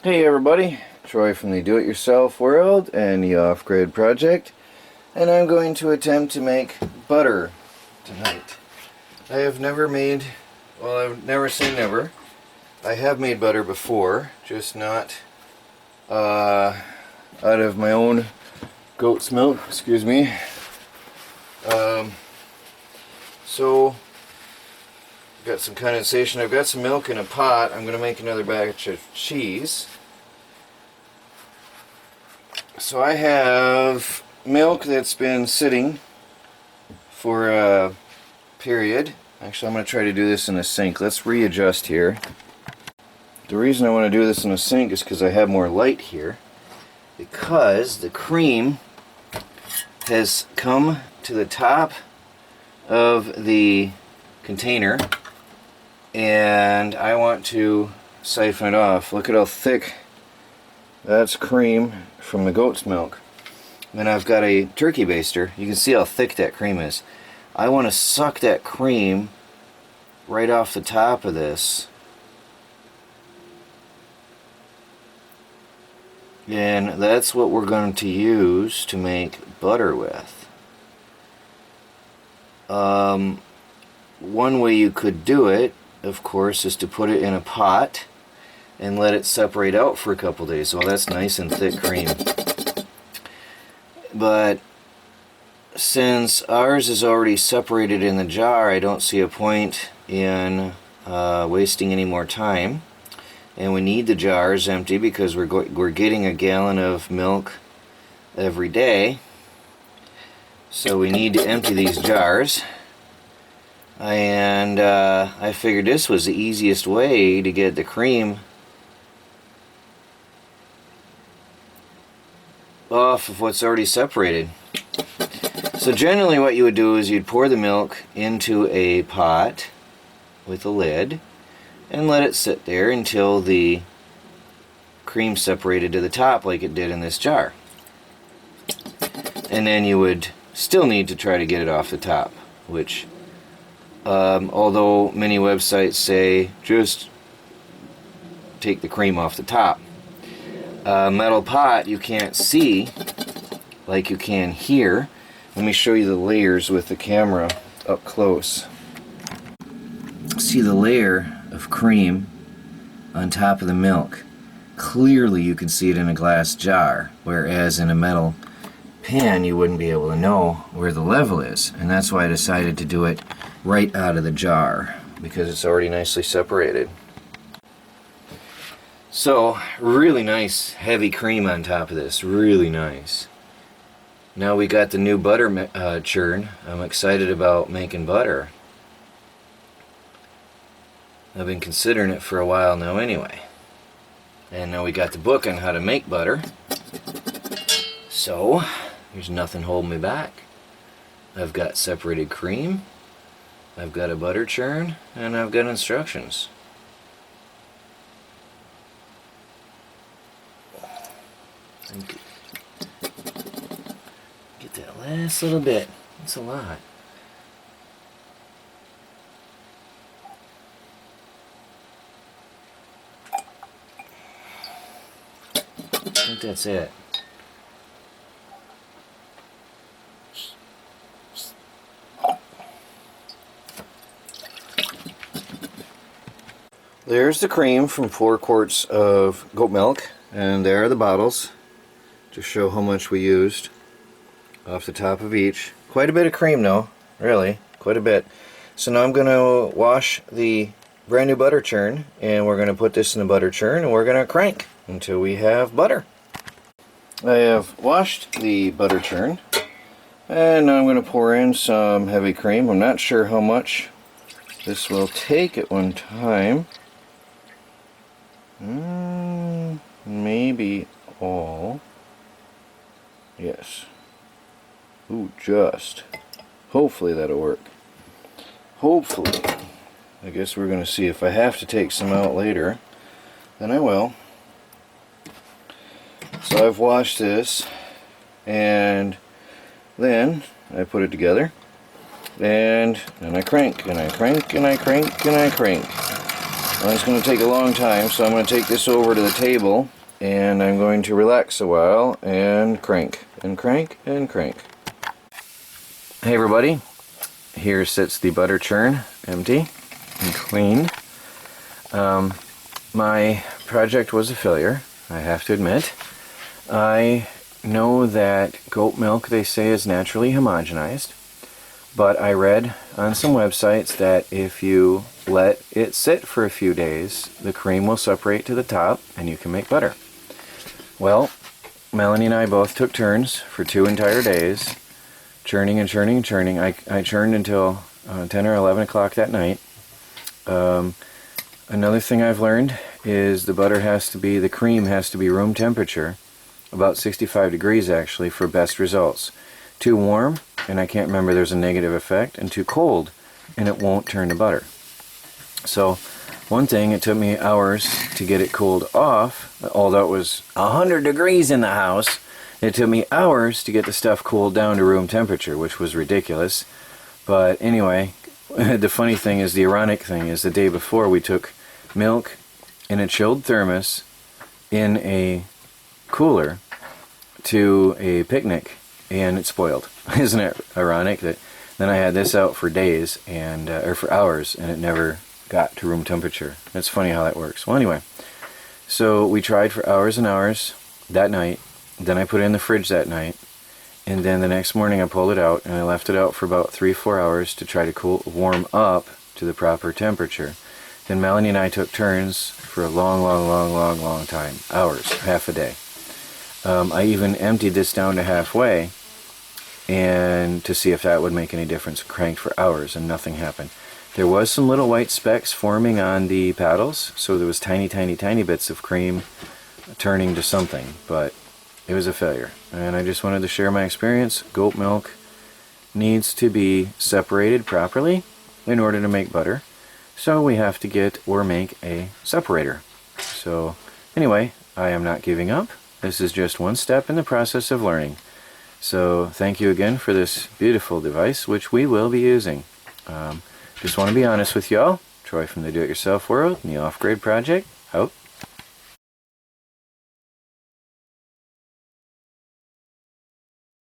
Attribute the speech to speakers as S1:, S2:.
S1: Hey everybody, Troy from the Do-It-Yourself World and the Off-Grid Project, and I'm going to attempt to make butter tonight. I have never made, well, I've never say never. I have made butter before, just not out of my own goat's milk, excuse me. So got some condensation. I've got some milk in a pot. I'm going to make another batch of cheese. So I have milk that's been sitting for a period. Actually, I'm going to try to do this in a sink. Let's readjust here. The reason I want to do this in a sink is because I have more light here. Because the cream has come to the top of the container and I want to siphon it off. Look at how thick that's cream from the goat's milk. Then I've got a turkey baster. You can see how thick that cream is. I want to suck that cream right off the top of this. And that's what we're going to use to make butter with. One way you could do it, of course, is to put it in a pot and let it separate out for a couple days. Well, that's nice and thick cream. But since ours is already separated in the jar, I don't see a point in wasting any more time. And we need the jars empty because we're getting a gallon of milk every day. So we need to empty these jars. And I figured this was the easiest way to get the cream off of what's already separated. So generally what you would do is you'd pour the milk into a pot with a lid and let it sit there until the cream separated to the top like it did in this jar. And then you would still need to try to get it off the top, which although many websites say just take the cream off the top. Metal pot you can't see like you can here. Let me show you the layers with the camera up close. See the layer of cream on top of the milk. Clearly you can see it in a glass jar, whereas in a metal pan you wouldn't be able to know where the level is. And that's why I decided to do it right out of the jar, because it's already nicely separated. So really nice heavy cream on top of this, really nice. Now we got the new butter churn. I'm excited about making butter. I've been considering it for a while now anyway. And now we got the book on how to make butter. So there's nothing holding me back. I've got separated cream, I've got a butter churn, and I've got instructions. Get that last little bit. That's a lot. I think that's it. There's the cream from 4 quarts of goat milk, and there are the bottles to show how much we used off the top of each. Quite a bit of cream though, really, quite a bit. So now I'm going to wash the brand new butter churn, and we're going to put this in the butter churn and we're going to crank until we have butter. I have washed the butter churn, and now I'm going to pour in some heavy cream. I'm not sure how much this will take at one time. Maybe all. Yes. Ooh, just. Hopefully that'll work. Hopefully. I guess we're going to see. If I have to take some out later, then I will. So I've washed this, and then I put it together, and then I crank, and I crank, and I crank, and I crank. Well, it's going to take a long time, so I'm going to take this over to the table and I'm going to relax a while and crank and crank and crank. Hey everybody, here sits the butter churn, empty and clean. My project was a failure, I have to admit. I know that goat milk, they say, is naturally homogenized, but I read on some websites that if you let it sit for a few days, the cream will separate to the top and you can make butter. Well, Melanie and I both took turns for 2 entire days, churning and churning and churning. I churned until 10 or 11 o'clock that night. Another thing I've learned is the cream has to be room temperature, about 65 degrees actually, for best results. Too warm, and I can't remember, there's a negative effect, and too cold, and it won't turn to butter. So, one thing, it took me hours to get it cooled off, although it was 100 degrees in the house. It took me hours to get the stuff cooled down to room temperature, which was ridiculous. But anyway, the funny thing is, the ironic thing is, the day before we took milk in a chilled thermos in a cooler to a picnic, and it spoiled. Isn't it ironic that then I had this out for days and or for hours, and it never got to room temperature? It's funny how that works. Well, anyway, so we tried for hours and hours that night. Then I put it in the fridge that night, and then the next morning I pulled it out and I left it out for about 3-4 hours to try to warm up to the proper temperature. Then Melanie and I took turns for a long time, hours, half a day. I even emptied this down to halfway and to see if that would make any difference. Cranked for hours and nothing happened. There was some little white specks forming on the paddles, so there was tiny bits of cream turning to something, but it was a failure. And I just wanted to share my experience. Goat milk needs to be separated properly in order to make butter, so we have to get or make a separator. So anyway, I am not giving up. This is just one step in the process of learning. So thank you again for this beautiful device, which we will be using. Just want to be honest with y'all. Troy from the Do-It-Yourself World and the Off-Grid Project, out.